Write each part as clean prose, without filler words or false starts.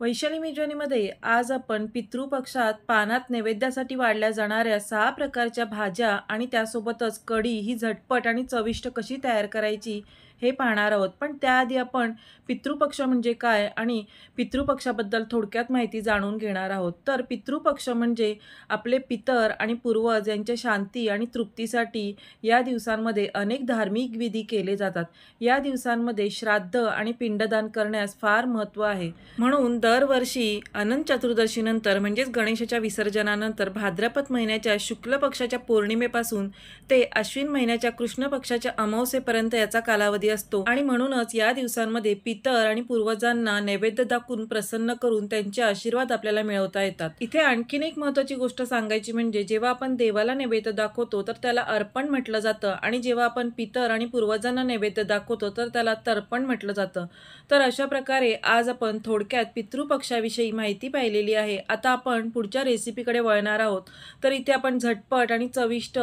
वैशाली मेजवानीमध्ये आज आपण पितृपक्षात पानात नैवेद्यासाठी वाढल्या जाणाऱ्या 6 प्रकारच्या भाज्या आणि त्यासोबतच कढी ही झटपट आणि चविष्ट कशी तयार करायची हे पाहणार आहोत. पण त्याआधी आपण पितृपक्ष म्हणजे काय आणि पितृपक्षाबद्दल थोडक्यात माहिती जाणून घेणार आहोत. तर पितृपक्ष म्हणजे आपले पितर आणि पूर्वज यांच्या शांती आणि तृप्तीसाठी या दिवसांमध्ये अनेक धार्मिक विधी केले जातात. या दिवसांमध्ये श्राद्ध आणि पिंडदान करण्यास फार महत्त्व आहे. म्हणून दरवर्षी अनंत चतुर्दशीनंतर म्हणजेच गणेशाच्या विसर्जनानंतर भाद्रपद महिन्याच्या शुक्ल पक्षाच्या पौर्णिमेपासून ते अश्विन महिन्याच्या कृष्ण पक्षाच्या अमावस्येपर्यंत याचा कालावधी असतो आणि म्हणूनच या दिवसांमध्ये पितर आणि पूर्वजांना नैवेद्य दाखवून प्रसन्न करून त्यांचे आशीर्वाद आपल्याला मिळवता येतात. इथे आणखीन एक महत्त्वाची गोष्ट सांगायची म्हणजे जेव्हा आपण देवाला नैवेद्य दाखवतो तर त्याला अर्पण म्हटलं जातं आणि जेव्हा आपण पितर आणि पूर्वजांना नैवेद्य दाखवतो तर त्याला तर्पण म्हटलं जातं. तर अशा प्रकारे आज आपण थोडक्यात पितृपक्षाविषयी माहिती पाहिलेली आहे. आता आपण पुढच्या रेसिपीकडे वळणार आहोत. तर इथे आपण झटपट आणि चविष्ट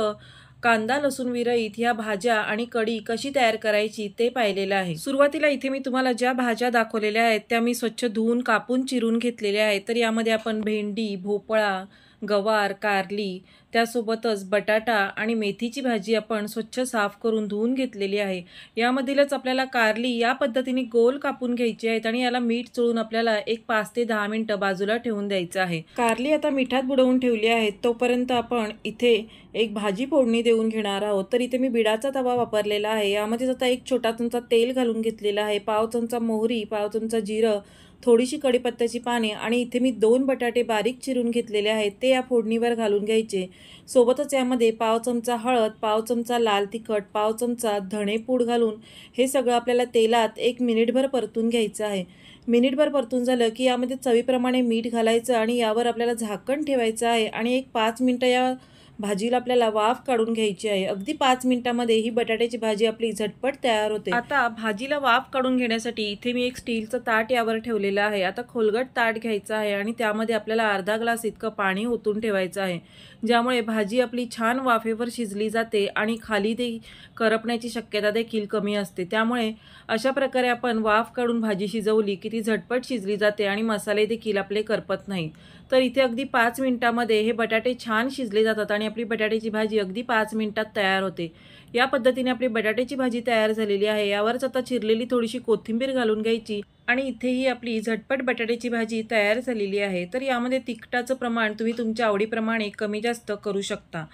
कांदा लसूण विरहित ह्या भाज्या आणि कढी कशी तयार करायची ते पाहिलेलं आहे. सुरुवातीला इथे मी तुम्हाला ज्या भाज्या दाखवलेल्या आहेत त्या मी स्वच्छ धुवून कापून चिरून घेतलेल्या आहेत. तर यामध्ये आपण भेंडी, भोपळा, गवार, कारली, त्यासोबतच बटाटा आणि मेथीची भाजी आपण स्वच्छ साफ करून धुवून घेतलेली आहे. यामधीलच आपल्याला कारली या पद्धतीने गोल कापून घ्यायची आहेत आणि याला मीठ चोळून आपल्याला एक 5 ते 10 मिनिटं बाजूला ठेवून द्यायचं आहे. कारली आता मिठात बुडवून ठेवली आहे. तोपर्यंत आपण इथे एक भाजी फोडणी देऊन घेणार आहोत. तर इथे मी बिडाचा तवा वापरलेला आहे. यामध्ये आता एक छोटा चमचा तेल घालून घेतलेला आहे, पाव चमचा मोहरी, पाव चमचा जिरं, थोडीशी कढीपत्त्याची पाने आणि इथे मी 2 बटाटे बारीक चिरून घेतलेले आहेत ते या फोडणीवर घालून घ्यायचे. सोबतच यामध्ये पाव चमचा हळद, पाव चमचा लाल तिखट, पाव चमचा धणेपूड घालून हे सगळं आपल्याला तेलात 1 मिनिटभर परतून घ्यायचं आहे. मिनिटभर परतून झालं की यामध्ये चवीप्रमाणे मीठ घालायचं आणि यावर आपल्याला झाकण ठेवायचं आहे आणि एक 5 मिनिटं या भाजीला आपल्याला वाफ काढून घ्यायची आहे. अगदी 5 मिनिटांमध्ये ही बटाट्याची भाजी आपली झटपट तयार होते. आता भाजीला वाफ काढून घेण्यासाठी इथे मी एक स्टीलचं ताट यावर ठेवलेलं आहे. आता खोलगट ताट घ्यायचं आहे आणि त्यामध्ये आपल्याला अर्धा ग्लास इतकं पाणी ओतून ठेवायचं आहे, ज्यामुळे भाजी आपली छान वाफेवर शिजली जाते आणि खाली ते करपण्याची शक्यता देखील कमी असते. त्यामुळे अशा प्रकारे आपण वाफ काढून भाजी शिजवली की ती झटपट शिजली जाते आणि मसाले देखील आपले करपत नाहीत. तर इथे अगदी 5 मिनिटांमध्ये हे बटाटे छान शिजले जातात आणि आपली बटाट्याची भाजी अगदी 5 मिनिटात तयार होते. या पद्धतीने आपली बटाट्याची भाजी तयार झालेली आहे. यावरच आता चिरलेली थोडीशी कोथिंबीर घालून घ्यायची आणि इथेही आपली झटपट बटाट्याची भाजी तयार झालेली आहे. तर यामध्ये तिखटाचं प्रमाण तुम्ही तुमच्या आवडीप्रमाणे कमी जास्त करू शकता.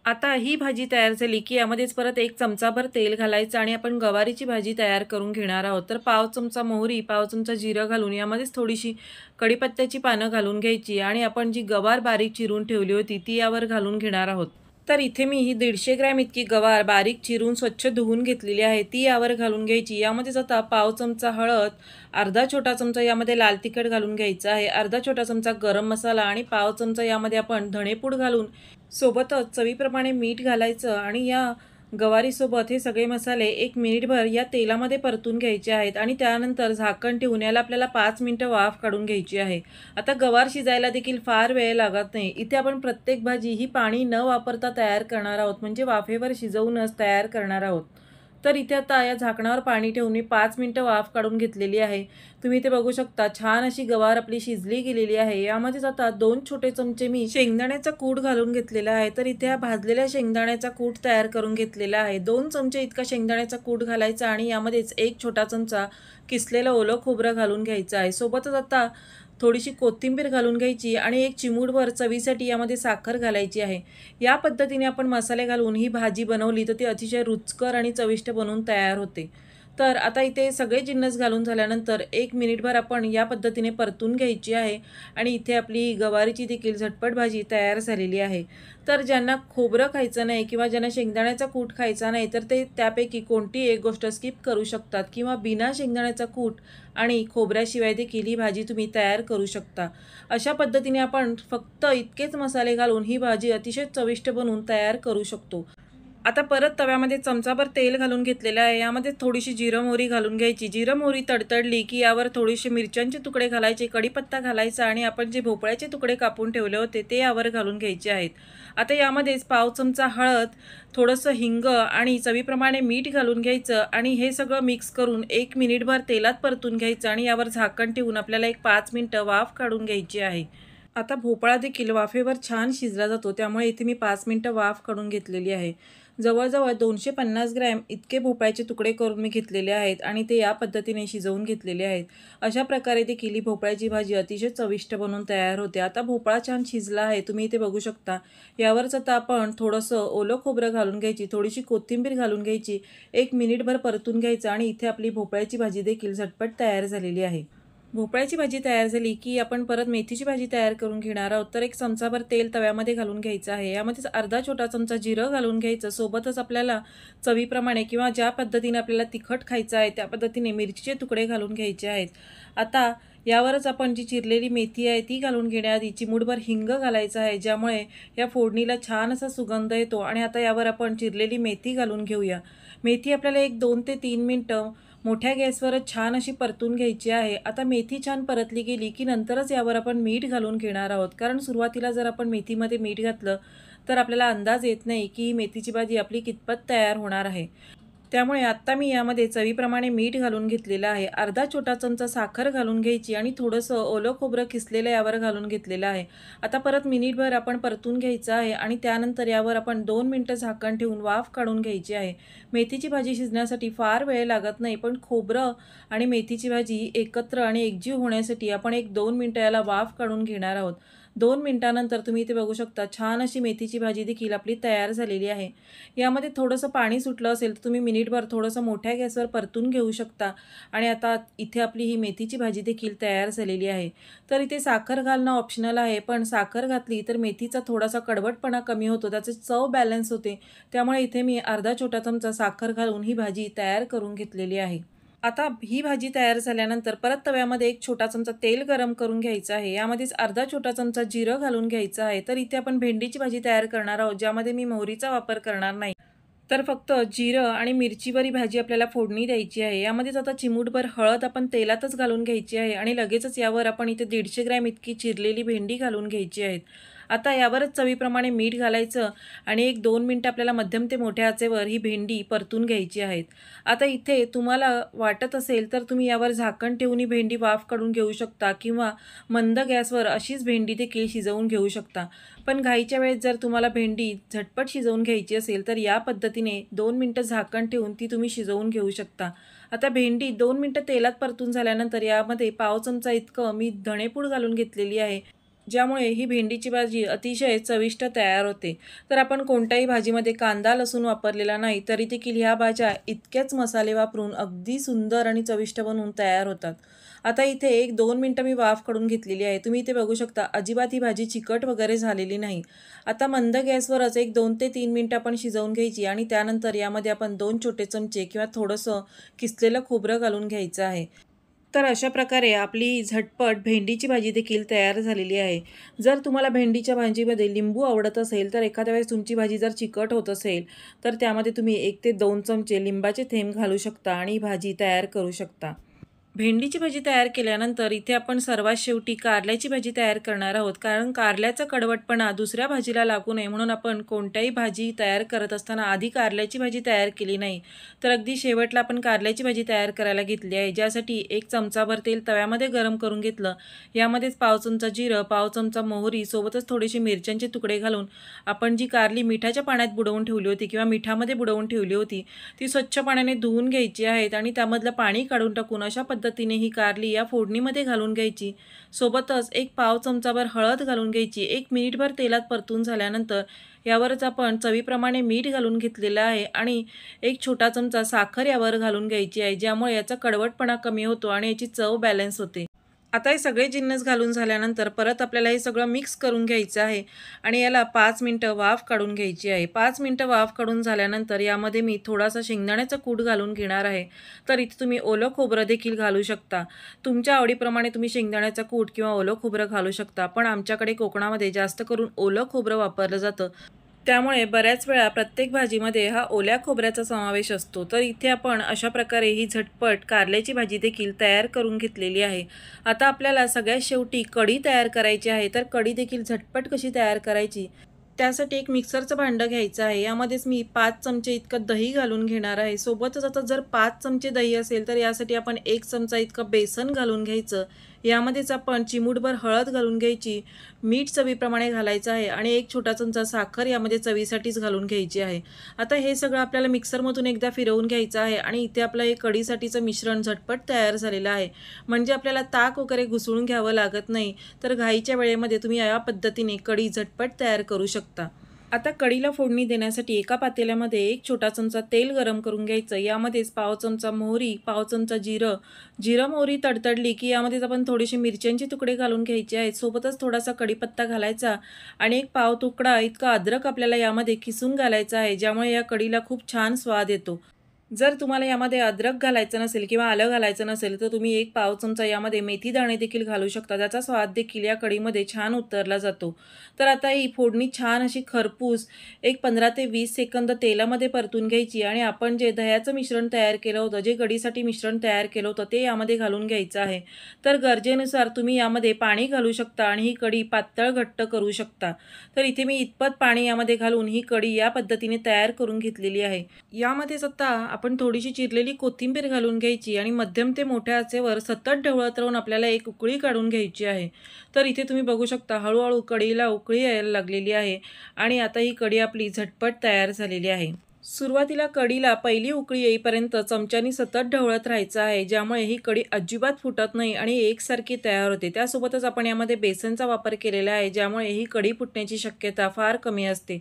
आता ही भाजी तयार झाली की यामध्येच परत 1 चमचाभर तेल घालायचं आणि आपण गवारीची भाजी तयार करून घेणार आहोत. तर पाव चमचा मोहरी, पाव चमचा जिरं घालून यामध्येच थोडीशी कढीपत्त्याची पानं घालून घ्यायची आणि आपण जी गवार बारीक चिरून ठेवली होती ती यावर घालून घेणार आहोत. तर इथे मी ही 150 ग्रॅम इतकी गवार बारीक चिरून स्वच्छ धुवून घेतलेली आहे ती यावर घालून घ्यायची. यामध्येच आता पाव चमचा हळद, अर्धा छोटा चमचा यामध्ये लाल तिखट घालून घ्यायचं आहे, अर्धा छोटा चमचा गरम मसाला आणि पाव चमचा यामध्ये आपण धणेपूड घालून सोबतच चवीप्रमाणे मीठ घालायचं आणि या गवारीसोबत हे सगळे मसाले 1 मिनिटभर या तेलामध्ये परतून घ्यायचे आहेत आणि त्यानंतर झाकण ठेवून याला आपल्याला 5 मिनिटं वाफ काढून घ्यायची आहे. आता गवार शिजायला देखील फार वेळ लागत नाही. इथे आपण प्रत्येक भाजी ही पाणी न वापरता तयार करणार आहोत, म्हणजे वाफेवर शिजवूनच तयार करणार आहोत. तर इथे आता या झाकणावर पाणी ठेवून मी 5 मिनिटं वाफ काढून घेतलेली आहे. तुम्ही इथे बघू शकता छान अशी गवार आपली शिजली गेलेली आहे. यामध्येच आता 2 छोटे चमचे मी शेंगदाण्याचा कूट घालून घेतलेला आहे. तर इथे हा भाजलेल्या शेंगदाण्याचा कूट तयार करून घेतलेला आहे. 2 चमचे इतका शेंगदाण्याचा कूट घालायचा आणि यामध्येच 1 छोटा चमचा किसलेलं ओलं खोबरं घालून घ्यायचं आहे. सोबतच आता थोडीशी कोथिंबीर घालून घ्यायची आणि 1 चिमूटभर चवीसाठी यामध्ये साखर घालायची आहे. या पद्धतीने आपण मसाले घालून ही भाजी बनवली तर ती अतिशय रुचकर आणि चविष्ट बनवून तयार होते. तर आता इथे सगळे जिन्नस घालून झाल्यानंतर 1 मिनिटभर आपण या पद्धतीने परतून घ्यायची आहे आणि इथे आपली गवारीची देखील झटपट भाजी तयार झालेली आहे. तर ज्यांना खोबरं खायचं नाही किंवा ज्यांना शेंगदाण्याचा कूट खायचा नाही तर ते त्यापैकी कोणती एक गोष्ट स्किप करू शकतात किंवा बिना शेंगदाण्याचा कूट आणि खोबऱ्याशिवाय देखील ही भाजी तुम्ही तयार करू शकता. अशा पद्धतीने आपण फक्त इतकेच मसाले घालून ही भाजी अतिशय चविष्ट बनवून तयार करू शकतो. आता परत तव्यामध्ये चमचाभर तेल घालून घेतलेलं आहे. यामध्ये थोडीशी जिरं मोहरी घालून घ्यायची. जिरं मोहरी तडतडली की यावर थोडेसे मिरच्यांचे तुकडे घालायचे, कढीपत्ता घालायचा आणि आपण जे भोपळ्याचे तुकडे कापून ठेवले होते ते यावर घालून घ्यायचे आहेत. आता यामध्येच पाव चमचा हळद, थोडंसं हिंग आणि चवीप्रमाणे मीठ घालून घ्यायचं आणि हे सगळं मिक्स करून 1 मिनिटभर तेलात परतून घ्यायचं आणि यावर झाकण ठेवून आपल्याला एक 5 मिनिटं वाफ काढून घ्यायची आहे. आता भोपळा देखील वाफेवर छान शिजला जातो, त्यामुळे इथे मी 5 मिनिटं वाफ काढून घेतलेली आहे. जवळजवळ 250 ग्रॅम इतके भोपळ्याचे तुकडे करून मी घेतलेले आहेत आणि ते या पद्धतीने शिजवून घेतलेले आहेत. अशा प्रकारे देखील ही भोपळ्याची भाजी अतिशय चविष्ट बनवून तयार होते. आता भोपळा छान शिजला आहे, तुम्ही इथे बघू शकता. यावरच आता आपण थोडंसं ओलं खोबरं घालून घ्यायची, थोडीशी कोथिंबीर घालून घ्यायची, 1 मिनिटभर परतून घ्यायचं आणि इथे आपली भोपळ्याची भाजी देखील झटपट तयार झालेली आहे. भोपळ्याची भाजी तयार झाली की आपण परत मेथीची भाजी तयार करून घेणार आहोत. तर 1 चमचाभर तेल तव्यामध्ये घालून घ्यायचं आहे. यामध्येच अर्धा छोटा चमचा जिरं घालून घ्यायचं. सोबतच आपल्याला चवीप्रमाणे किंवा ज्या पद्धतीने आपल्याला तिखट खायचं आहे त्या पद्धतीने मिरचीचे तुकडे घालून घ्यायचे आहेत. आता यावरच आपण जी चिरलेली मेथी आहे ती घालून घेण्याआधी चिमूटभर हिंग घालायचं आहे, ज्यामुळे या फोडणीला छान असा सुगंध येतो. आणि आता यावर आपण चिरलेली मेथी घालून घेऊया. मेथी आपल्याला एक 2 ते 3 मिनिटं मोठ्या गॅसवरच छान अशी परतून घ्यायची आहे. आता मेथी छान परतली गेली की नंतरच यावर आपण मीठ घालून घेणार आहोत, कारण सुरुवातीला जर आपण मेथीमध्ये मीठ घातलं तर आपल्याला अंदाज येत नाही की ही मेथीची भाजी आपली कितपत तयार होणार आहे. त्यामुळे आत्ता मी यामध्ये चवीप्रमाणे मीठ घालून घेतलेलं आहे. अर्धा छोटा चमचा साखर घालून घ्यायची आणि थोडंसं ओलं खोबरं किसलेलं यावर घालून घेतलेलं आहे. आता परत मिनिटभर आपण परतून घ्यायचं आहे आणि त्यानंतर यावर आपण 2 मिनिटं झाकण ठेवून वाफ काढून घ्यायची आहे. मेथीची भाजी शिजण्यासाठी फार वेळ लागत नाही, पण खोबरं आणि मेथीची भाजी एकत्र आणि एकजीव होण्यासाठी आपण 1-2 मिनिटं याला वाफ काढून घेणार आहोत. 2 मिनिटानंतर तुम्ही इथे बघू शकता छान अशी मेथीची भाजी देखील आपली तयार झालेली आहे. यामध्ये थोडंसं पाणी सुटलं असेल तर तुम्ही मिनिटभर थोडंसं मोठ्या गॅसवर परतून घेऊ शकता. आणि आता इथे आपली ही मेथीची भाजी देखील तयार झालेली आहे. तर इथे साखर घालणं ऑप्शनल आहे, पण साखर घातली तर मेथीचा थोडासा कडवटपणा कमी होतो, त्याची चव बॅलन्स होते. त्यामुळे इथे मी अर्धा छोटा चमचा साखर घालून ही भाजी तयार करून घेतलेली आहे. आता ही भाजी तयार झाल्यानंतर परत तव्यामध्ये 1 छोटा चमचा तेल गरम करून घ्यायचं आहे. यामध्येच अर्धा छोटा चमचा जिरं घालून घ्यायचं आहे. तर इथे आपण भेंडीची भाजी तयार करणार आहोत, ज्यामध्ये मी मोहरीचा वापर करणार नाही. तर फक्त जिरं आणि मिरचीवर ही भाजी आपल्याला फोडणी द्यायची आहे. यामध्येच आता चिमूटभर हळद आपण तेलातच घालून घ्यायची आहे आणि लगेचच यावर आपण इथे 150 ग्रॅम इतकी चिरलेली भेंडी घालून घ्यायची आहेत. आता यावरच चवीप्रमाणे मीठ घालायचं आणि 1-2 मिनिटं आपल्याला मध्यम ते मोठ्या आचेवर ही भेंडी परतून घ्यायची आहेत. आता इथे तुम्हाला वाटत असेल तर तुम्ही यावर झाकण ठेवून ही भेंडी वाफ काढून घेऊ शकता किंवा मंद गॅसवर अशीच भेंडी देखील शिजवून घेऊ शकता. पण घाईच्या वेळेस जर तुम्हाला भेंडी झटपट शिजवून घ्यायची असेल तर या पद्धतीने 2 मिनिटं झाकण ठेवून ती तुम्ही शिजवून घेऊ शकता. आता भेंडी 2 मिनिटं तेलात परतून झाल्यानंतर यामध्ये पाव चमचा इतकं मी धणेपूड घालून घेतलेली आहे, ज्यामुळे ही भेंडीची भाजी अतिशय चविष्ट तयार होते. तर आपण कोणत्याही भाजीमध्ये कांदा लसूण वापरलेला नाही, तरी देखील ह्या भाज्या इतकेच मसाले वापरून अगदी सुंदर आणि चविष्ट बनवून तयार होतात. आता इथे 1-2 मिनिटं मी वाफ काढून घेतलेली आहे. तुम्ही इथे बघू शकता अजिबात ही भाजी चिकट वगैरे झालेली नाही. आता मंद गॅसवरच 2 ते 3 मिनिटं आपण शिजवून घ्यायची आणि त्यानंतर यामध्ये आपण 2 छोटे चमचे किंवा थोडंसं किसलेलं खोबरं घालून घ्यायचं आहे. तर अशा प्रकारे आपली झटपट भेंडीची भाजी देखील तयार झालेली आहे. जर तुम्हाला भेंडीच्या भाजीमध्ये लिंबू आवडत असेल तर एखाद्या वेळेस तुमची भाजी जर चिकट होत असेल तर त्यामध्ये तुम्ही 1 ते 2 चमचे लिंबाचे थेंब घालू शकता आणि ही भाजी तयार करू शकता. भेंडीची भाजी तयार केल्यानंतर इथे आपण सर्वात शेवटी कारल्याची भाजी तयार करणार आहोत, कारण कारल्याचा कडवटपणा दुसऱ्या भाजीला लागू नये म्हणून आपण कोणत्याही भाजी तयार करत असताना आधी कारल्याची भाजी तयार केली नाही, तर अगदी शेवटला आपण कारल्याची भाजी तयार करायला घेतली आहे. ज्यासाठी 1 चमचाभर तेल तव्यामध्ये गरम करून घेतलं. यामध्येच पाव चमचा जिरं, पाव चमचा मोहरी, सोबतच थोडेसे मिरच्यांचे तुकडे घालून आपण जी कारली मिठाच्या पाण्यात बुडवून ठेवली होती किंवा मिठामध्ये बुडवून ठेवली होती ती स्वच्छ पाण्याने धुवून घ्यायची आहेत आणि त्यामधलं पाणी काढून टाकून अशा पद्धतीने ही कारली या फोडणीमध्ये घालून घ्यायची. सोबतच 1 पाव चमचाभर हळद घालून घ्यायची. 1 मिनिटभर तेलात परतून झाल्यानंतर यावरच आपण चवीप्रमाणे मीठ घालून घेतलेलं आहे आणि 1 छोटा चमचा साखर यावर घालून घ्यायची आहे, ज्यामुळे याचा कडवटपणा कमी होतो आणि याची चव बॅलन्स होते. आता हे सगळे जिन्नस घालून झाल्यानंतर परत आपल्याला हे सगळं मिक्स करून घ्यायचं आहे आणि याला 5 मिनिटं वाफ काढून घ्यायची आहे. 5 मिनिटं वाफ काढून झाल्यानंतर यामध्ये मी थोडासा शेंगदाण्याचा कूट घालून घेणार आहे. तर इथे तुम्ही ओलं खोबरं देखील घालू शकता. तुमच्या आवडीप्रमाणे तुम्ही शेंगदाण्याचा कूट किंवा ओलं खोबरं घालू शकता, पण आमच्याकडे कोकणामध्ये जास्त करून ओलं खोबरं वापरलं जातं. त्यामुळे बऱ्याच वेळा प्रत्येक भाजीमध्ये हा ओल्या खोबऱ्याचा समावेश असतो. तर इथे आपण अशा प्रकारे ही झटपट कारल्याची भाजी देखील तयार करून घेतलेली आहे. आता आपल्याला सगळ्यात शेवटी कढी तयार करायची आहे. तर कढी देखील झटपट कशी तयार करायची, त्यासाठी एक मिक्सरचं भांडं घ्यायचं आहे. यामध्येच मी 5 चमचे इतकं दही घालून घेणार आहे. सोबतच आता जर 5 चमचे दही असेल तर यासाठी आपण 1 चमचा इतकं बेसन घालून घ्यायचं. यामध्येच आपण चिमूटभर हळद घालून घ्यायची, मीठ चवीप्रमाणे घालायचं आहे आणि 1 छोटा चमचा साखर यामध्ये चवीसाठीच घालून घ्यायची आहे. आता हे सगळं आपल्याला मिक्सरमधून एकदा फिरवून घ्यायचं आहे आणि इथे आपलं हे कढीसाठीचं मिश्रण झटपट तयार झालेलं आहे. म्हणजे आपल्याला ताक वगैरे घुसळून घ्यावं लागत नाही. तर घाईच्या वेळेमध्ये तुम्ही या पद्धतीने कढी झटपट तयार करू शकता. आता कढीला फोडणी देण्यासाठी एका पातेल्यामध्ये 1 छोटा चमचा तेल गरम करून घ्यायचं. यामध्येच पाव चमचा मोहरी, पाव चमचा जिरं, मोहरी तडतडली की यामध्येच आपण थोडीशी मिरच्यांचे तुकडे घालून घ्यायचे आहेत. सोबतच थोडासा कढीपत्ता घालायचा आणि 1 पाव तुकडा इतका अद्रक आपल्याला यामध्ये किसून घालायचा आहे, ज्यामुळे या कढीला खूप छान स्वाद येतो. जर तुम्हाला यामध्ये अद्रक घालायचं नसेल किंवा आलं घालायचं नसेल तर तुम्ही 1 पाव चमचा यामध्ये मेथी दाणे देखील घालू शकता. त्याचा स्वाद देखील या कढीमध्ये छान उतरला जातो. तर आता ही फोडणी छान अशी खरपूस एक 15 ते 20 सेकंद तेलामध्ये परतून घ्यायची आणि आपण जे दह्याचं मिश्रण तयार केलं होतं, जे कढीसाठी मिश्रण तयार केलं होतं ते यामध्ये घालून घ्यायचं आहे. तर गरजेनुसार तुम्ही यामध्ये पाणी घालू शकता आणि ही कढी पातळ घट्ट करू शकता. तर इथे मी इतपत पाणी यामध्ये घालून ही कढी या पद्धतीने तयार करून घेतलेली आहे. यामध्येच आता आपण थोडीशी चिरलेली कोथिंबीर घालून घ्यायची आणि मध्यम ते मोठ्या आचेवर सतत ढवळत राहून आपल्याला एक उकळी काढून घ्यायची आहे. तर इथे तुम्ही बघू शकता हळूहळू कढीला उकळी यायला लागलेली आहे आणि आता ही कढी आपली झटपट तयार झालेली आहे. सुरुवातीला कढीला पहिली उकळी येईपर्यंत चमच्यानी सतत ढवळत राहायचं आहे, ज्यामुळे ही कढी अजिबात फुटत नाही आणि एकसारखी तयार होते. त्यासोबतच आपण यामध्ये बेसनचा वापर केलेला आहे, ज्यामुळे ही कढी फुटण्याची शक्यता फार कमी असते.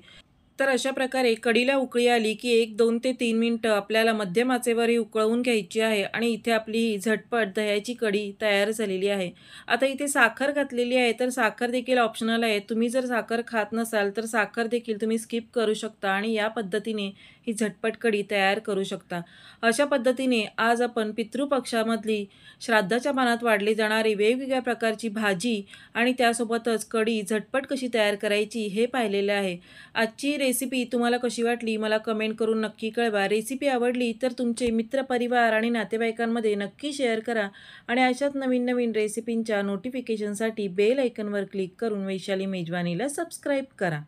तर अशा प्रकारे कढीला उकळी आली की 1, 2 ते 3 मिनिटं आपल्याला मध्यम आचेवर ही उकळवून घ्यायची आहे आणि इथे आपली ही झटपट दह्याची कढी तयार झालेली आहे. आता इथे साखर घातलेली आहे, तर साखर देखील ऑप्शनल आहे. तुम्ही जर साखर खात नसाल तर साखर देखील तुम्ही स्किप करू शकता आणि या पद्धतीने ही झटपट कढी तयार करू शकता. अशा पद्धतीने आज आपण पितृपक्षामधली श्राद्धाच्या मानात वाढली जाणारी वेगवेगळ्या प्रकारची भाजी आणि त्यासोबतच कढी झटपट कशी तयार करायची हे पाहिलेलं आहे. आजची रेसिपी तुम्हाला कशी वाटली मला कमेंट करून नक्की कळवा. रेसिपी आवडली तर तुमचे मित्रपरिवार आणि नातेवाईकांमध्ये नक्की शेअर करा आणि अशाच नवीन नवीन रेसिपींच्या नोटिफिकेशनसाठी बेल आयकॉनवर क्लिक करून वैशाली मेजवानीला सबस्क्राईब करा.